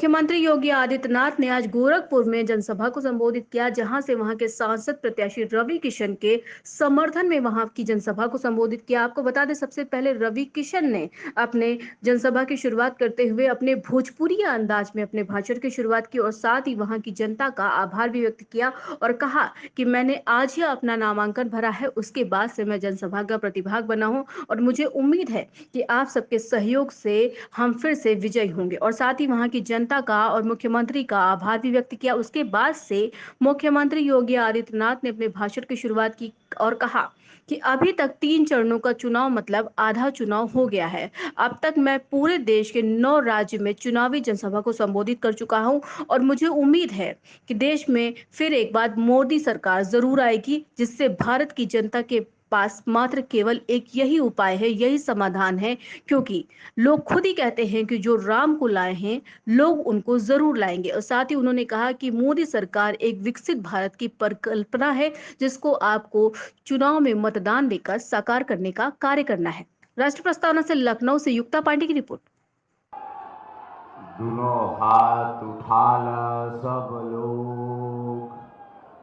मुख्यमंत्री योगी आदित्यनाथ ने आज गोरखपुर में जनसभा को संबोधित किया, जहां से वहां के सांसद प्रत्याशी रवि किशन के समर्थन में वहां की जनसभा को संबोधित किया। आपको बता दें, सबसे पहले रवि किशन ने अपने जनसभा की शुरुआत करते हुए अपने भोजपुरी अंदाज में अपने भाषण की शुरुआत की और साथ ही वहां की जनता का आभार भी व्यक्त किया और कहा कि मैंने आज ही अपना नामांकन भरा है, उसके बाद से मैं जनसभा का प्रतिभाग बना हूं और मुझे उम्मीद है कि आप सबके सहयोग से हम फिर से विजयी होंगे। और साथ ही वहां की जनता का और मुख्यमंत्री का आभार भी व्यक्त किया। उसके बाद से मुख्यमंत्री योगी आदित्यनाथ ने अपने भाषण की शुरुआत की और कहा कि अभी तक 3 चरणों का चुनाव मतलब आधा चुनाव हो गया है। अब तक मैं पूरे देश के 9 राज्य में चुनावी जनसभा को संबोधित कर चुका हूं और मुझे उम्मीद है कि देश में फिर एक बार मोदी सरकार जरूर आएगी, जिससे भारत की जनता के पास मात्र केवल एक यही उपाय है, यही समाधान है, क्योंकि लोग खुद ही कहते हैं कि जो राम को लाए हैं लोग उनको जरूर लाएंगे। और साथ ही उन्होंने कहा कि मोदी सरकार एक विकसित भारत की परिकल्पना है, जिसको आपको चुनाव में मतदान देकर साकार करने का कार्य करना है। राष्ट्र प्रस्तावना से लखनऊ से युक्ता पांडे की रिपोर्ट। दोनों हाथ उठा ला सब लोग,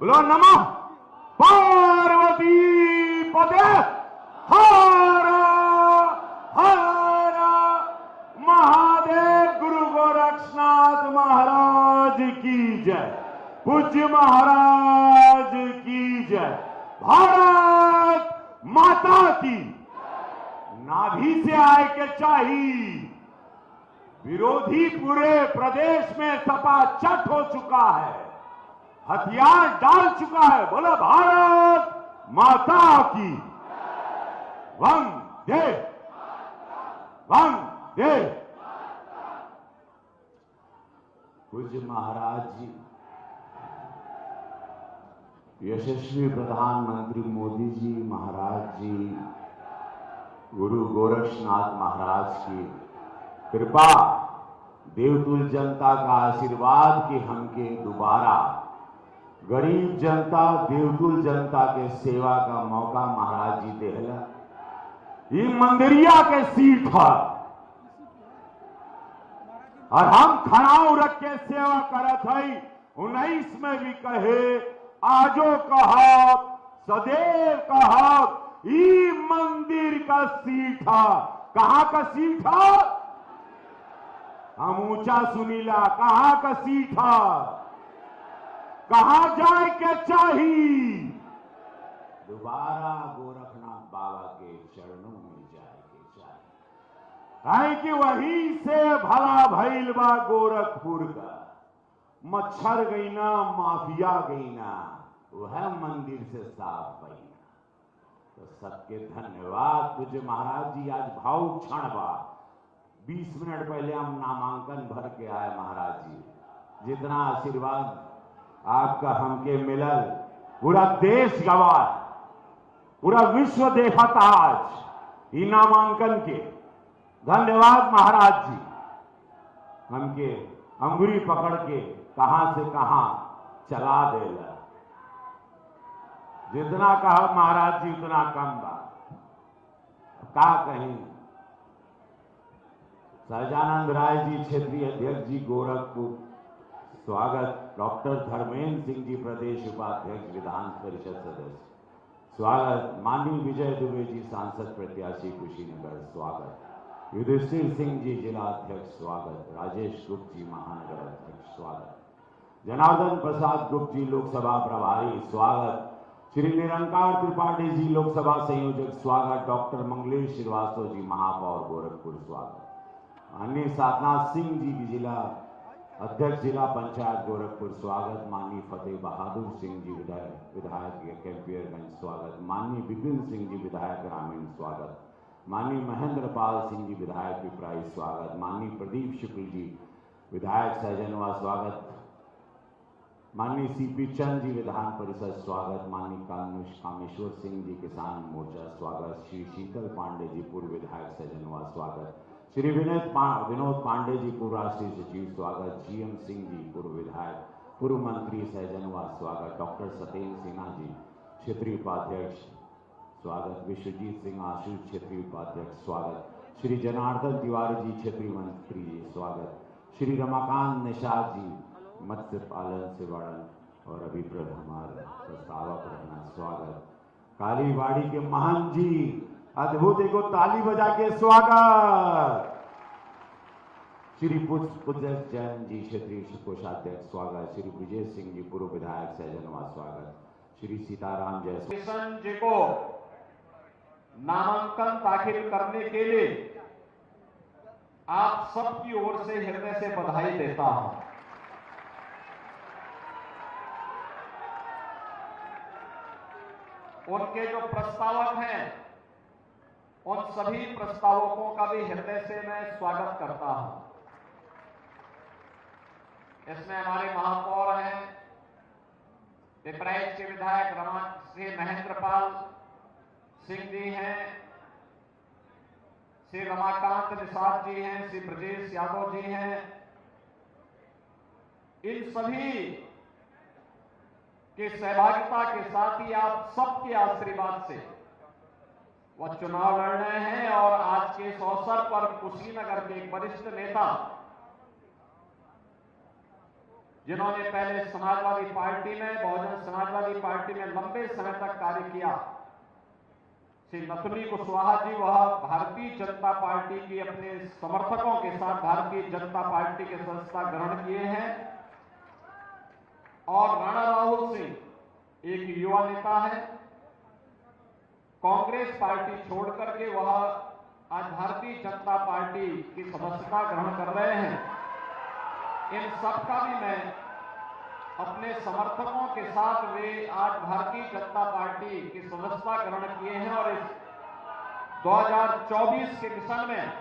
बोलो नमः पार्वती पते हर हर महादेव। गुरु गोरक्षनाथ महाराज की जय, पूज्य महाराज की जय, भारत माता की। नाभि से आए के चाहिए, विरोधी पूरे प्रदेश में सपाचट हो चुका है, हथियार डाल चुका है। बोलो भारत माता की वंदे वंदे। पूज्य महाराज जी, यशस्वी प्रधानमंत्री मोदी जी महाराज जी, गुरु गोरक्षनाथ महाराज की कृपा, देवतुल जनता का आशीर्वाद कि हमके दोबारा गरीब जनता, देवतुल जनता के सेवा का मौका महाराज जी देहला। ये मंदिरिया के सीट है और हम खड़ाऊ रख के सेवा करत हई। 19 में भी कहे, आजो कहा, सदैव कहा, ये मंदिर का सीट है। कहां का सीट है? हम ऊंचा सुनीला, कहां का सीट है? कहां जाए के चाहिए? दोबारा गोरखनाथ बाबा के चरणों में जाए के चाहिए, कि वहीं से भला भइल बा गोरखपुर का। मच्छर गई ना, माफिया गई ना, वह मंदिर से साफ गई ना। तो सबके धन्यवाद। पूज्य महाराज जी, आज भावुक क्षण बा। 20 मिनट पहले हम नामांकन भर के आए महाराज जी। जितना आशीर्वाद आपका हमके मिलल, पूरा देश गवाह, पूरा विश्व देखत आज ई नामांकन के। धन्यवाद महाराज जी, हमके अंगुरी पकड़ के कहां से कहां चला देला। जितना कहा महाराज जी उतना कम बा, का कहीं। सहजानंद राय जी क्षेत्रीय अध्यक्ष जी गोरखपुर, स्वागत। डॉक्टर धर्मेंद्र सिंह जी प्रदेश उपाध्यक्ष विधान परिषद सदस्य, स्वागत। माननीय विजय दुबे जी सांसद प्रत्याशी कुशीनगर, स्वागत। युधिष्ठिर सिंह जी जिला अध्यक्ष, स्वागत। राजेश गुप्त जी महानगर अध्यक्ष, स्वागत। जनार्दन प्रसाद गुप्त जी लोकसभा प्रभारी, स्वागत। श्री निरंकार त्रिपाठी जी लोकसभा संयोजक, स्वागत। डॉक्टर मंगलेश श्रीवास्तव जी महापौर गोरखपुर, स्वागत। माननीय साधनाथ सिंह जी की जिला अध्यक्ष जिला पंचायत गोरखपुर, स्वागत। माननीय फतेह बहादुर सिंह जी विधायक कैंपियरगंज, स्वागत। माननीय विपिन सिंह जी विधायक ग्रामीण, स्वागत। माननीय महेंद्र पाल सिंह जी विधायक पिपराइच, स्वागत। माननीय प्रदीप शुक्ल जी विधायक सहजनवा, स्वागत। माननीय सीपी चंद जी विधान परिषद, स्वागत। माननीय कामेश्वर सिंह जी किसान मोर्चा, स्वागत। श्री शीतल पांडे जी पूर्व विधायक सहजनवा, स्वागत। श्री विनोद पांडे जी पूर्व राष्ट्रीय सचिव, स्वागत। जीएम सिंह जी पूर्व विधायक, पूर्व मंत्री सहजनवा, स्वागत। डॉक्टर सत्येंद्र सिन्हा जी क्षेत्रीय उपाध्यक्ष, स्वागत। विश्वजीत सिंह आशु क्षेत्रीय उपाध्यक्ष, स्वागत। श्री जनार्दन तिवारी जी क्षेत्रीय मंत्री जी, स्वागत। श्री रमाकांत निषाद जी मत्स्य पालन से वर्णन और अभिप्रद हमारे प्रस्तावक रहना स्वागत। कालीवाड़ी के महान जी अद्भुत को ताली बजा के स्वागत। श्री पूज्य जैन जी क्षेत्रीय कोषाध्यक्ष स्वागत। श्री विजय सिंह जी पूर्व विधायक सहजनवा स्वागत। श्री सीताराम किशन जी को नामांकन दाखिल करने के लिए आप सबकी ओर से हृदय से बधाई देता हूं। उनके जो प्रस्तावक हैं उन सभी प्रस्तावकों का भी हृदय से मैं स्वागत करता हूं। इसमें हमारे महापौर हैं, पिपराइच के विधायक श्री महेंद्रपाल सिंह जी हैं, श्री रमाकांत निषाद जी हैं, श्री ब्रजेश यादव जी हैं। इन सभी के सहभागिता के साथ ही आप सबके आशीर्वाद से वह चुनाव लड़ रहे हैं और आज के इस अवसर पर कुशीनगर के एक वरिष्ठ नेता जिन्होंने पहले समाजवादी पार्टी में, बहुजन समाजवादी पार्टी में लंबे समय तक कार्य किया, श्री नथुनी कुशवाहा जी, वह भारतीय जनता पार्टी की अपने समर्थकों के साथ भारतीय जनता पार्टी के सदस्यता ग्रहण किए हैं। और राणा राहुल सिंह एक युवा नेता है, कांग्रेस पार्टी छोड़ करके वह आज भारतीय जनता पार्टी की सदस्यता ग्रहण कर रहे हैं। इन सबका भी मैं अपने समर्थकों के साथ वे आज भारतीय जनता पार्टी की सदस्यता ग्रहण किए हैं और इस 2024 के मिशन में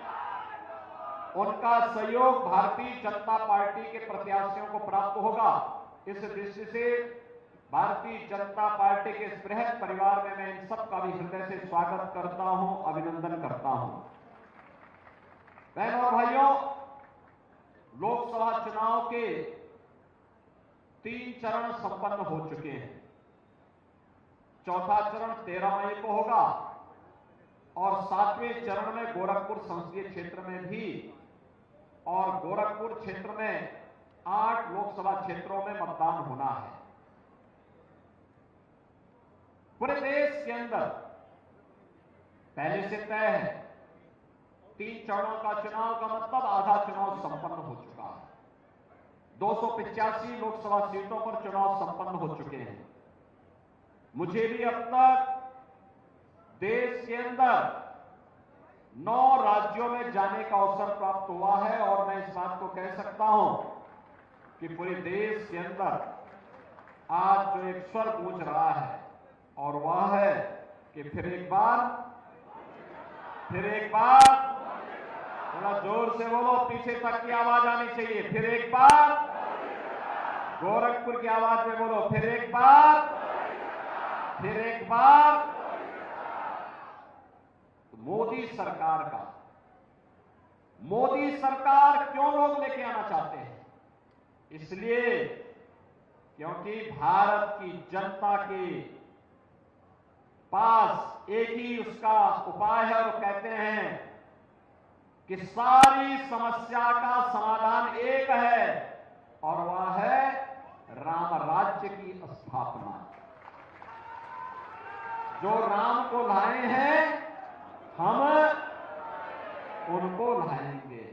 उनका सहयोग भारतीय जनता पार्टी के प्रत्याशियों को प्राप्त होगा। इस दृष्टि से भारतीय जनता पार्टी के इस बृहद परिवार में मैं इन सबका भी हृदय से स्वागत करता हूं, अभिनंदन करता हूं। बहनों और भाइयों, लोकसभा चुनाव के 3 चरण संपन्न हो चुके हैं। चौथा चरण 13 मई को होगा और 7वें चरण में गोरखपुर संसदीय क्षेत्र में भी और गोरखपुर क्षेत्र में 8 लोकसभा क्षेत्रों में मतदान होना है। पूरे देश के अंदर पहले से तय है 3 चरणों का चुनाव का मतलब आधा चुनाव संपन्न हो चुका है। 285 लोकसभा सीटों पर चुनाव संपन्न हो चुके हैं। मुझे भी अब तक देश के अंदर 9 राज्यों में जाने का अवसर प्राप्त हुआ है और मैं इस बात को कह सकता हूं कि पूरे देश के अंदर आज जो एक स्वर गूंज रहा है और वह है कि फिर एक बार थोड़ा जोर से बोलो, पीछे तक की आवाज आनी चाहिए। फिर एक बार गोरखपुर की आवाज में बोलो, फिर एक बार मोदी सरकार क्यों लोग लेके आना चाहते हैं? इसलिए क्योंकि भारत की जनता के पास एक ही उसका उपाय है और कहते हैं कि सारी समस्या का समाधान एक है और वह है राम राज्य की स्थापना। जो राम को लाए हैं हम उनको लाएंगे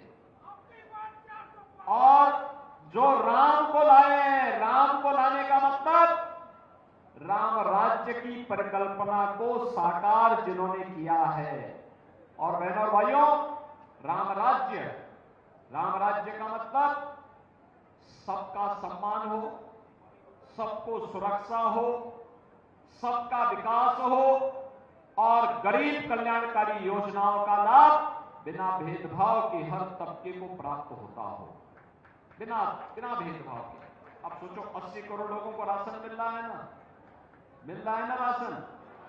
और जो राम को लाए हैं, राम को लाने का मतलब राम राज्य की परिकल्पना को साकार जिन्होंने किया है। और बहनों और भाइयों, राम राज्य का मतलब सबका सम्मान हो, सबको सुरक्षा हो, सबका विकास हो और गरीब कल्याणकारी योजनाओं का लाभ बिना भेदभाव के हर तबके को प्राप्त होता हो, बिना भेदभाव के। अब सोचो 80 करोड़ लोगों को राशन मिल रहा है ना राशन?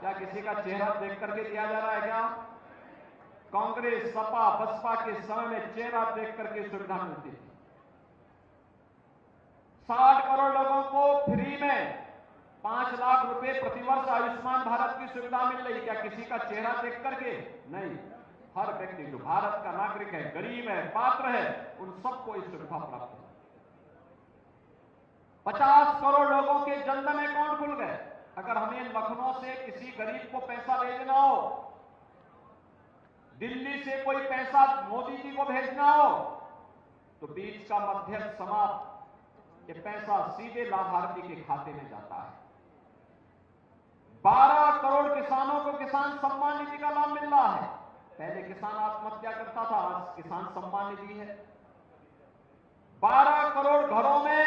क्या किसी का चेहरा देख करके दिया जा रहा है क्या? कांग्रेस, सपा, बसपा के समय में चेहरा देख करके सुविधा मिलती थी। 60 करोड़ लोगों को फ्री में 5 लाख रुपए प्रतिवर्ष आयुष्मान भारत की सुविधा मिल रही। क्या किसी का चेहरा देख करके? नहीं, हर व्यक्ति जो भारत का नागरिक है, गरीब है, पात्र है, उन सबको इस सुविधा प्राप्त है। 50 करोड़ लोगों के जनधन अकाउंट खुल गए। अगर हमें लखनऊ से किसी गरीब को पैसा भेजना हो, दिल्ली से कोई पैसा मोदी जी को भेजना हो, तो बीच का मध्यस्थ समाप्त, ये पैसा सीधे लाभार्थी के खाते में जाता है। 12 करोड़ किसानों को किसान सम्मान निधि का लाभ मिल रहा है। पहले किसान आत्महत्या करता था, आज किसान सम्मान निधि है। 12 करोड़ घरों में